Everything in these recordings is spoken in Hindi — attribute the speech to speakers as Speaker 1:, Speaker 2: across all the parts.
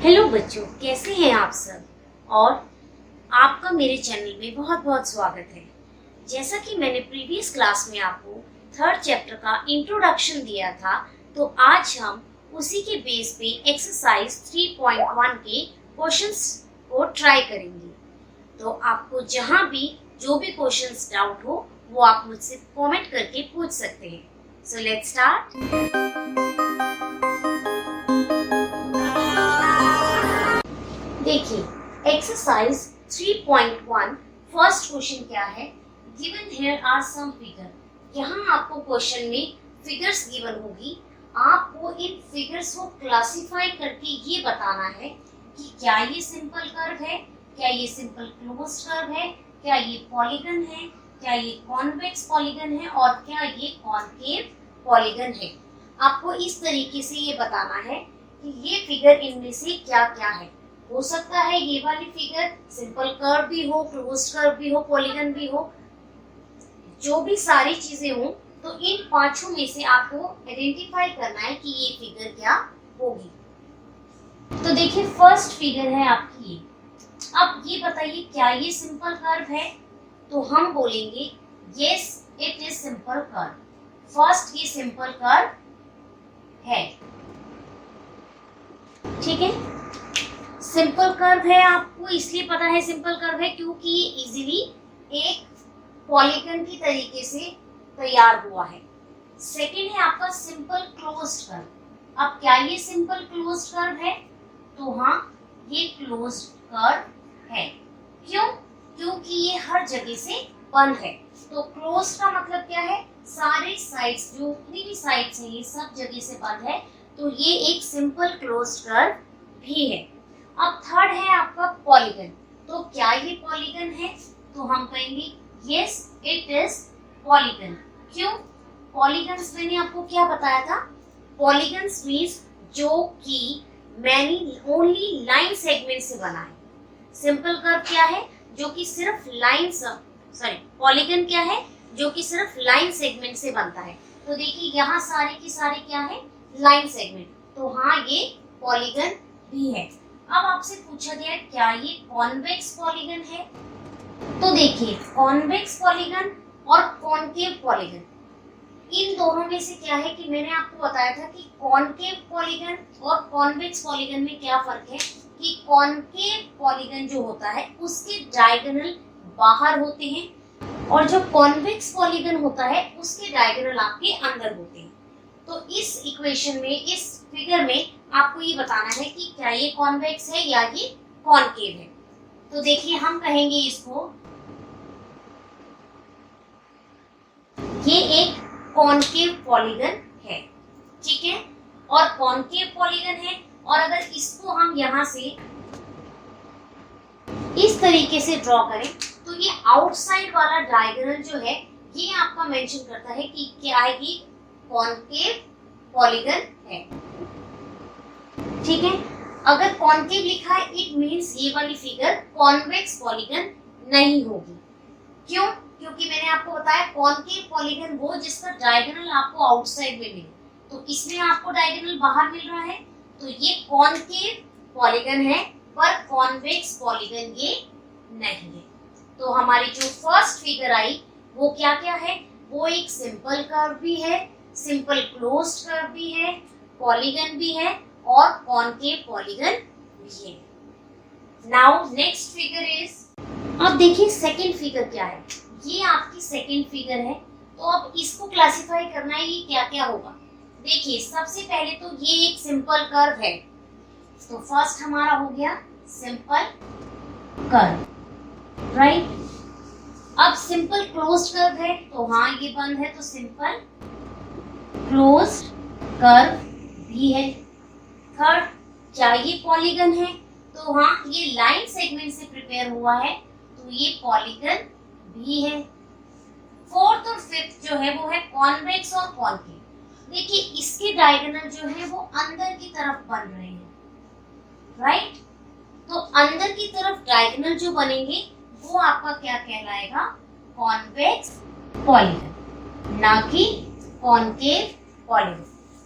Speaker 1: हेलो बच्चों, कैसे हैं आप सब। और आपका मेरे चैनल में बहुत बहुत स्वागत है। जैसा कि मैंने प्रीवियस क्लास में आपको थर्ड चैप्टर का इंट्रोडक्शन दिया था, तो आज हम उसी के बेस पे एक्सरसाइज 3.1 के क्वेश्चंस को ट्राई करेंगे। तो आपको जहां भी जो भी क्वेश्चंस डाउट हो वो आप मुझसे कमेंट करके पूछ सकते हैं। So let's start. देखिए, एक्सरसाइज 3.1 फर्स्ट क्वेश्चन क्या है। Given here are some figure. यहाँ आपको क्वेश्चन में फिगर्स गिवन होगी। आपको इन फिगर्स को क्लासिफाई करके ये बताना है कि क्या ये सिंपल कर्व है, क्या ये सिंपल क्लोज्ड कर्व है, क्या ये पॉलीगन है, क्या ये कॉन्वेक्स पॉलीगन है और क्या ये कॉनकेव पॉलीगन है। आपको इस तरीके से ये बताना है कि ये फिगर इनमें से क्या क्या है। हो सकता है ये वाली फिगर सिंपल कर्व भी हो, क्लोज्ड कर्व भी हो, पॉलीगन भी हो, जो भी सारी चीजें हो, तो इन पांचों में से आपको आइडेंटिफाई करना है कि ये फिगर क्या होगी। तो देखिए, फर्स्ट फिगर है आपकी ये। अब ये बताइए क्या ये सिंपल कर्व है, तो हम बोलेंगे yes it is simple curve. First ये सिंपल कर्व है, ठीक है। सिंपल कर्व है, आपको इसलिए पता है सिंपल कर्व है क्योंकि ये इजीली एक पॉलीगन की तरीके से तैयार हुआ है। सेकेंड है आपका सिंपल क्लोज्ड कर्व। अब क्या ये सिंपल क्लोज्ड कर्व है, तो हाँ ये क्लोज्ड कर्व है। क्यों? क्योंकि ये हर जगह से बंद है। तो क्लोज्ड का मतलब क्या है, सारे साइड्स जो उतनी भी साइड्स हैं ये सब जगह से बंद है, तो ये एक सिंपल क्लोज्ड कर्व भी है। अब थर्ड है आपका पॉलीगन। तो क्या ये पॉलीगन है, तो हम कहेंगे यस इट इज पॉलीगन। क्यों? पॉलीगन्स मैंने आपको क्या बताया था, पॉलीगन्स मींस जो कि मैनी ओनली लाइन सेगमेंट से बना है। सिंपल कर्व क्या है, जो कि सिर्फ लाइन पॉलीगन क्या है, जो कि सिर्फ लाइन सेगमेंट से बनता है। तो देखिए यहाँ सारे के सारे क्या है, लाइन सेगमेंट। तो हाँ ये पॉलीगन भी है। अब आपसे पूछा गया क्या ये कॉन्वेक्स पॉलीगन है, तो देखिए कॉन्वेक्स पॉलीगन और कॉनकेव पॉलीगन, इन दोनों में से क्या है कि मैंने आपको बताया था कि कॉनकेव पॉलीगन और कॉन्वेक्स पॉलीगन में क्या फर्क है कि कॉनकेव पॉलीगन जो होता है उसके डायगोनल बाहर होते हैं और जो कॉन्वेक्स पॉलीगन होता है उसके डायगोनल आपके अंदर होते हैं। तो इस इक्वेशन में, इस फिगर में आपको ये बताना है कि क्या ये कॉन्वेक्स है या ये कॉनकेव है। तो देखिए हम कहेंगे इसको ये एक कॉनकेव पॉलीगन है, ठीक है। और कॉनकेव पॉलीगन है, और अगर इसको हम यहाँ से इस तरीके से ड्रॉ करें तो ये आउटसाइड वाला डायगोनल जो है ये आपका मेंशन करता है कि क्या है, ये कॉनकेव पॉलीगन है, ठीक है। अगर कॉनकेव लिखा है इट मींस ये वाली फिगर कॉन्वेक्स पॉलीगन नहीं होगी। क्यों? क्योंकि मैंने आपको बताया कॉनकेव पॉलीगन वो जिसका डायगोनल आपको आउटसाइड में मिले, तो इसमें आपको डायगोनल बाहर मिल रहा है, तो ये कॉनकेव पॉलीगन है, पर कॉन्वेक्स पॉलीगन ये नहीं है। तो हमारी जो फर्स्ट फिगर आई वो क्या क्या है, वो एक सिंपल कर्व भी है, सिंपल क्लोज्ड कर्व भी है, पॉलीगन भी है और कॉनकेव पॉलीगन भी है। नाउ नेक्स्ट फिगर इज, अब देखिए सेकंड फिगर क्या है। ये आपकी सेकंड फिगर है, तो अब इसको क्लासिफाई करना है ये क्या क्या होगा। देखिए सबसे पहले तो ये एक सिंपल कर्व है, तो फर्स्ट हमारा हो गया सिंपल कर्व, राइट। अब सिंपल क्लोज्ड कर्व है, तो हाँ ये बंद है, तो सिंपल क्लोज्ड कर्व भी है। थर्ड, क्या ये पॉलीगन है, तो हाँ ये लाइन सेगमेंट से प्रिपेयर हुआ है, तो ये पॉलीगन भी है। फोर्थ और फिफ्थ जो है वो है कॉन्वेक्स और कॉनकेव। देखिए इसके डायगोनल जो है वो अंदर की तरफ बन रहे हैं, राइट। तो अंदर की तरफ डायगोनल जो बनेंगे वो आपका क्या कहलाएगा, कॉन्वेक्स पॉलीगन, ना कि कॉनकेव पॉलीगन।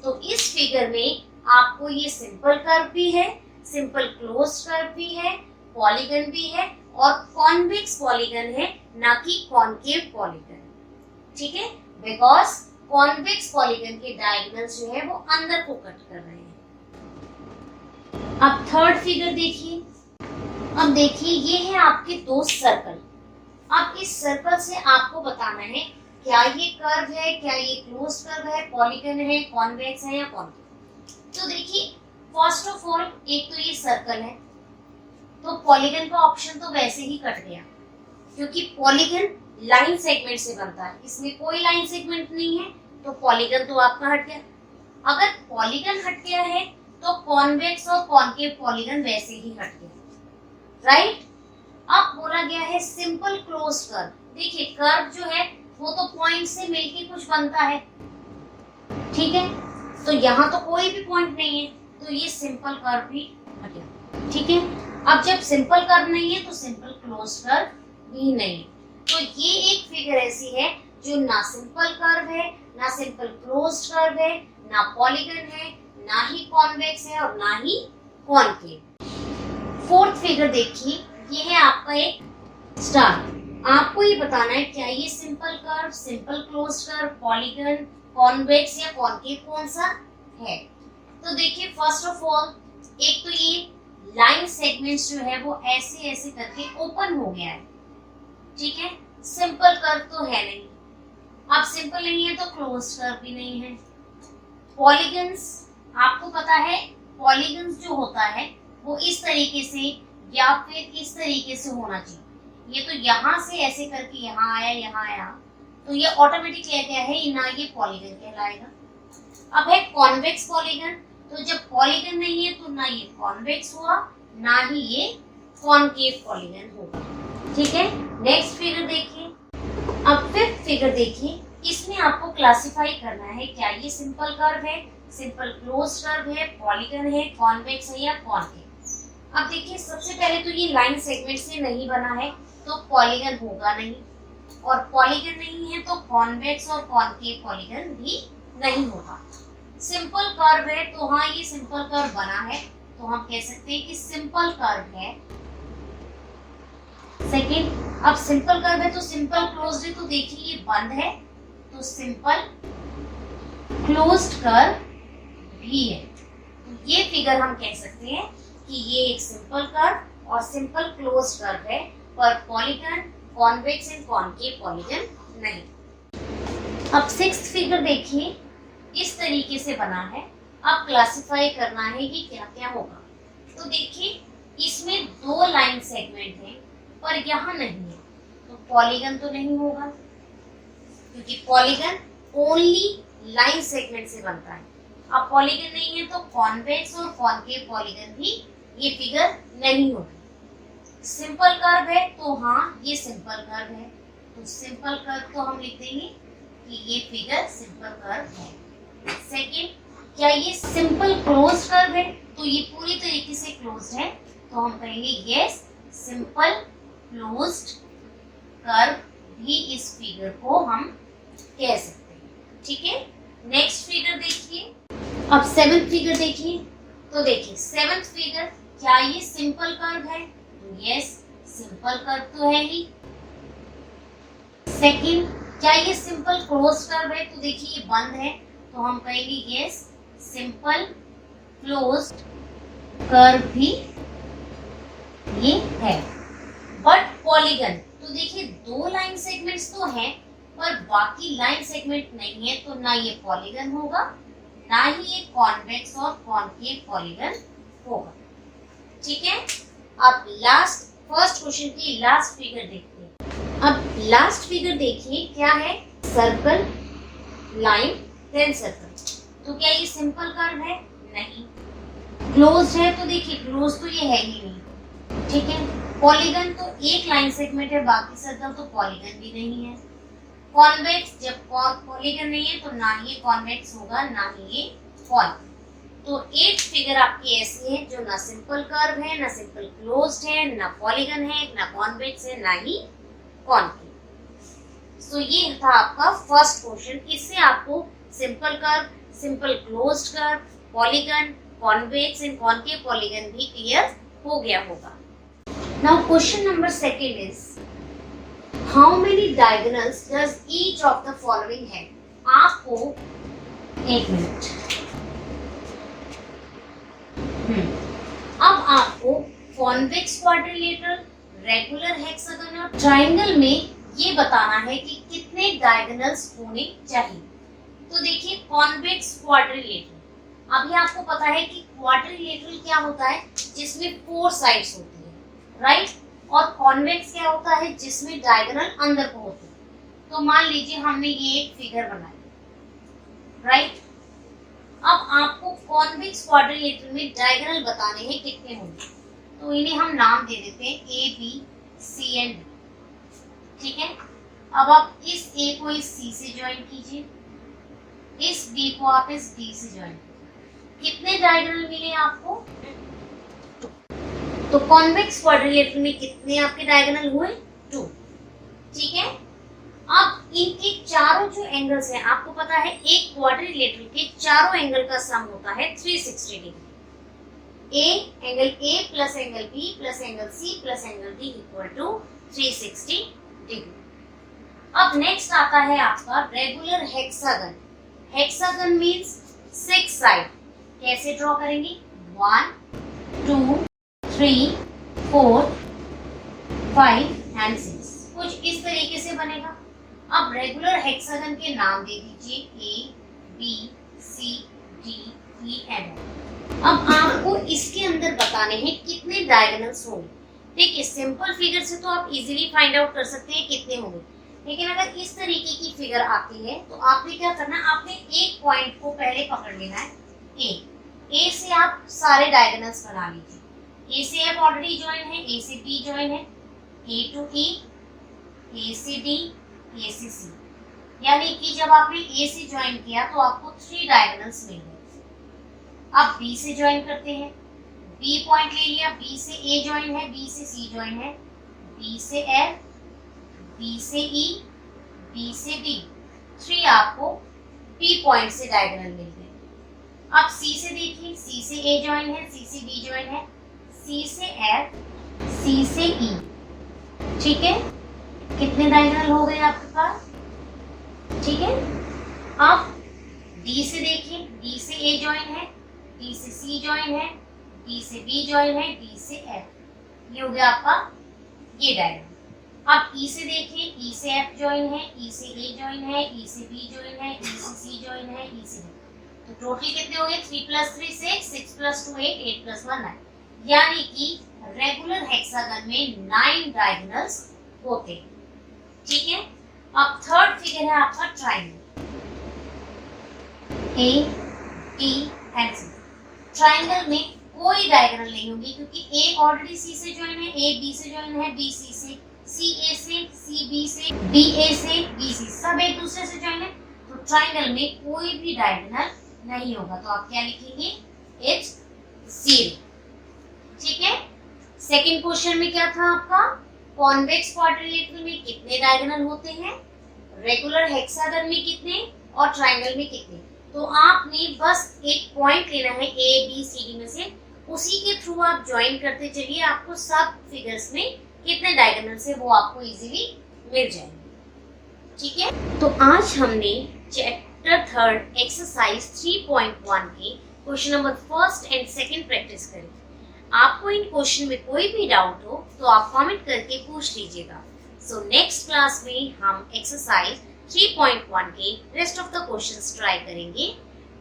Speaker 1: तो इस फिगर में आपको ये सिंपल कर्व भी है, सिंपल क्लोज्ड कर्व भी है, पॉलीगन भी है और कॉन्वेक्स पॉलीगन है, ना कि कॉनकेव पॉलीगन। ठीक है, बिकॉज कॉन्वेक्स पॉलीगन के डायगोनल्स जो है वो अंदर को कट कर रहे हैं। अब थर्ड फिगर देखिए। अब देखिए ये है आपके दो सर्कल। अब इस सर्कल से आपको बताना है क्या ये कर्व है, क्या ये क्लोज कर्व है, पॉलीगन है, कॉन्वेक्स है या कॉनकेव। तो देखिए फर्स्ट ऑफ ऑल एक तो ये सर्कल है, तो पॉलीगन का ऑप्शन तो वैसे ही कट गया क्योंकि पॉलीगन लाइन सेगमेंट से बनता है, इसमें कोई लाइन सेगमेंट नहीं है तो पॉलीगन तो आपका हट गया। अगर पॉलीगन हट गया है तो कॉन्वेक्स और कॉनकेव पॉलीगन वैसे ही हट गया, राइट। अब बोला गया है सिंपल क्लोज कर्व। देखिए कर्व जो है वो तो पॉइंट से मिलके कुछ बनता है, ठीक है, तो यहाँ तो कोई भी पॉइंट नहीं है तो ये सिंपल कर्व भी हट गया। ठीक है, अब जब सिंपल कर्व नहीं है तो सिंपल क्लोज कर्व भी नहीं है। तो ये एक फिगर ऐसी है जो ना सिंपल कर्व है, ना सिंपल क्लोज्ड कर्व है, ना पॉलीगन है, ना ही कॉन्वेक्स है और ना ही कॉनकेव। फोर्थ फिगर देखिए, ये है आपका एक स्टार। आपको ये बताना है क्या ये simple curve, simple closed curve, polygon, convex या कॉनकेव कौन सा है। तो देखिए फर्स्ट ऑफ ऑल एक तो ये लाइन सेगमेंट्स जो है वो ऐसे ऐसे करके ओपन हो गया है, ठीक है, सिंपल कर्व तो है नहीं। अब सिंपल नहीं है तो क्लोज्ड कर्व भी नहीं है। पॉलीगन्स आपको पता है, पॉलीगन्स जो होता है वो इस तरीके से या फिर इस तरीके से होना चाहिए। ये तो यहाँ से ऐसे करके यहाँ आया, यहाँ आया, तो ये ऑटोमेटिकली क्या है ना, ये पॉलीगन कहलाएगा। अब है कॉन्वेक्स पॉलीगन, तो जब पॉलीगन नहीं है तो ना ये कॉन्वेक्स हुआ ना ही ये कॉनकेव पॉलीगन होगा। ठीक है, नेक्स्ट फिगर देखिए। अब फिफ्थ फिगर देखिए, इसमें आपको क्लासिफाई करना है क्या ये सिंपल कर्व है, सिंपल क्लोज्ड कर्व है, पॉलीगन है, कॉन्वेक्स है या कॉनकेव। अब देखिए सबसे पहले तो ये लाइन सेगमेंट से नहीं बना है तो पॉलीगन होगा नहीं, और पॉलीगन नहीं है तो कॉन्वेक्स और कॉनकेव पॉलीगन भी नहीं होगा। सिंपल कर्व है तो हाँ ये सिंपल कर्व बना है तो हम कह सकते हैं कि सिंपल कर्व है। सेकेंड, अब सिंपल कर्व है तो सिंपल क्लोज्ड है, तो देखिए ये बंद है तो सिंपल क्लोज्ड कर्व भी है। तो ये फिगर हम कह सकते हैं कि ये एक सिंपल कर्व और सिंपल क्लोज्ड कर्व है, पर polygon, convex and concave polygon नहीं। अब सिक्स्थ फिगर देखिए, इस तरीके से बना है। अब क्लासिफाई करना है कि क्या क्या होगा। तो देखिए इसमें दो लाइन सेगमेंट हैं पर यहाँ नहीं है, तो पॉलीगन तो नहीं होगा क्योंकि पॉलीगन ओनली लाइन सेगमेंट से बनता है। अब पॉलीगन नहीं है तो कॉन्वेक्स और कॉनकेव पॉलीगन भी ये फिगर नहीं होगी। सिंपल कर्व है तो हाँ ये सिंपल कर्व है, तो सिंपल कर्व तो हम लिख देंगे कि ये फिगर सिंपल कर्व है। सेकेंड, क्या ये सिंपल क्लोज्ड कर्व है, तो ये पूरी तरीके से क्लोज्ड है तो हम कहेंगे यस सिंपल क्लोज्ड कर्व भी इस फिगर को हम कह सकते हैं। ठीक है, नेक्स्ट फिगर देखिए। अब सेवेंथ फिगर देखिए। तो देखिए सेवेंथ फिगर, क्या ये सिंपल कर्व है, तो यस सिंपल कर्व तो है ही। सेकेंड, क्या ये सिंपल क्लोज्ड कर्व है, तो देखिए ये बंद है तो हम कहेंगे यस सिंपल क्लोज्ड कर्व भी ये है। बट पॉलीगन, तो देखिए दो लाइन सेगमेंट्स तो हैं पर बाकी लाइन सेगमेंट नहीं है, तो ना ये पॉलीगन होगा ना ही ये कॉन्वेक्स और कॉनकेव पॉलीगन होगा। ठीक है, अब लास्ट फर्स्ट क्वेश्चन की लास्ट फिगर देखते हैं। अब लास्ट फिगर देखिए क्या है, सर्कल, लाइन, देन सर्कल। तो क्या ये सिंपल कर्व है, नहीं। क्लोज्ड है तो देखिए क्लोज तो ये है ही नहीं। ठीक है, पॉलीगन तो एक लाइन सेगमेंट है, बाकी सर्कल तो पॉलीगन भी नहीं है। कॉन्वेक्स, जब पॉलीगन नहीं है तो ना ही कॉन्वेक्स होगा ना ही ये कॉनकेव। तो एक फिगर आपकी ऐसी है जो ना सिंपल कर्व है, ना सिंपल क्लोज्ड है, ना पॉलीगन है, ना कॉन्वेक्स है, ना ही कॉनकेव। सो ये था आपका फर्स्ट क्वेश्चन। इससे आपको simple curve, simple closed curve, polygon, convex and concave polygon भी क्लियर हो गया होगा। Now question number second is how many diagonals does each of the following है। आपको एक मिनट, अब आपको कॉन्वेक्स क्वाड्रिलेटरल, रेगुलर हेक्सागन और ट्राइंगल में ये बताना है कि कितने डायगोनल्स होने चाहिए। तो देखिए कॉन्वेक्स क्वाड्रिलेटरल, अभी आपको पता है कि क्वाड्रिलेटरल क्या होता है, जिसमें 4 साइड्स होती है, राइट। और कॉन्वेक्स क्या होता है, जिसमें डायगोनल अंदर को होते हैं। तो मान लीजिए हमने ये एक फिगर बनाई, राइट। अब आपको कॉन्वेक्स क्वाड्रिलेटरल में डायगोनल बताने हैं कितने होंगे। तो इन्हें हम नाम दे देते हैं A, B, C and D, ठीक है। अब आप इस A को इस C से ज्वाइन कीजिए, इस B को आप इस D से ज्वाइन कीजिए। कितने डायगोनल मिले आपको? तो कॉन्वेक्स क्वाड्रिलेटरल में कितने आपके डायगोनल हुए? 2, ठीक है। अब इनके चारों जो एंगल्स हैं, आपको पता है एक क्वाड्रिलेटरल के चारों एंगल का सम होता है 360 degree. Angle A plus angle B plus angle C plus angle D equal to 360 degree. अब नेक्स्ट आता है आपका regular hexagon. Hexagon means 6 side. कैसे ड्रॉ करेंगे? 1 2 3 4 5 एंड 6, कुछ इस तरीके से बनेगा। अब रेगुलर हेक्सागन के नाम दे दीजिए A, B, C, D, E and F। अब आपको इसके अंदर बताने हैं कितने डायगोनल्स होंगे। देखिए सिंपल फिगर से तो आप इजीली फाइंड आउट कर सकते हैं कितने होंगे, लेकिन अगर इस तरीके की फिगर आती है तो आपने क्या करना है, आपने एक पॉइंट को पहले पकड़ लेना है A से आप सारे डायगोनल्स बना लीजिए। A से F ऑलरेडी ज्वाइन है, A से B ज्वाइन है, A to E, A से D, A से C, यानी कि जब आपने A से ज्वाइन किया तो आपको 3 डायगोनल्स मिल गए। अब B से ज्वाइन करते हैं, B पॉइंट ले लिया, B से A ज्वाइन है, B से C ज्वाइन है, B से F, B से E, B से D, 3 आपको B पॉइंट से डायगोनल मिल गए। अब C से देखिए, C से A ज्वाइन है, C से D ज्वाइन है, C से F, C से E, ठीक है। कितने डायगोनल हो गए आपके पास? ठीक है। अब D से देखिए, D से A ज्वाइन है, D से C ज्वाइन है, D से B ज्वाइन है, D से F, ये हो गया आपका ये डायग्राम। अब E से देखिए, E से F ज्वाइन है, E से A ज्वाइन है, E से B ज्वाइन है, E से C ज्वाइन है, E से D, तो टोटल कितने हो गए? 3 + 3 6, 6 + 2 8, 8 + 1 9, यानी कि रेगुलर हेक्सागन में 9 डायगोनल्स होते हैं, ठीक है। अब थर्ड फिगर है आपका triangle, A, B and C। Triangle में कोई डायगोनल नहीं होगी क्योंकि A ऑलरेडी C से ज्वाइन है, A B से ज्वाइन है, B C से, C A से, C B से, B A से, B C, सब एक दूसरे से ज्वाइन है, तो ट्रायंगल में कोई भी डायगोनल नहीं होगा। तो आप क्या लिखेंगे? It's 0, ठीक है। सेकंड क्वेश्चन में क्या था आपका? कॉन्वेक्स क्वाड्रिलेटरल में कितने डायगोनल होते हैं, रेगुलर हेक्सागन में कितने और ट्रायंगल में कितने। तो आपने बस एक पॉइंट लेना है A B C D में से, उसी के थ्रू आप ज्वाइन करते चलिए, आपको सब फिगर्स में कितने डायगोनल्स है वो आपको इजीली मिल जाएंगे, ठीक है। तो आज हमने चैप्टर 3 एक्सरसाइज 3.1 के क्वेश्चन नंबर 1 एंड 2 प्रैक्टिस करी। आपको इन क्वेश्चन में कोई भी डाउट हो तो आप कमेंट करके पूछ लीजिएगा। सो नेक्स्ट क्लास में हम एक्सरसाइज 3.1 के rest of the questions try करेंगे।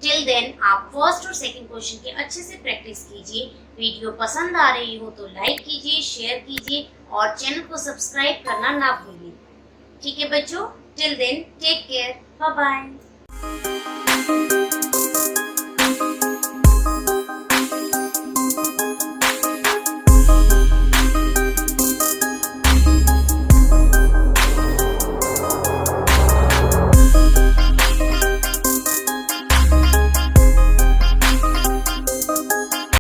Speaker 1: टिल देन आप फर्स्ट और सेकंड क्वेश्चन की अच्छे से प्रैक्टिस कीजिए। वीडियो पसंद आ रही हो तो लाइक कीजिए, शेयर कीजिए और चैनल को सब्सक्राइब करना ना भूलिए, ठीक है बच्चों। Till then take care, bye bye.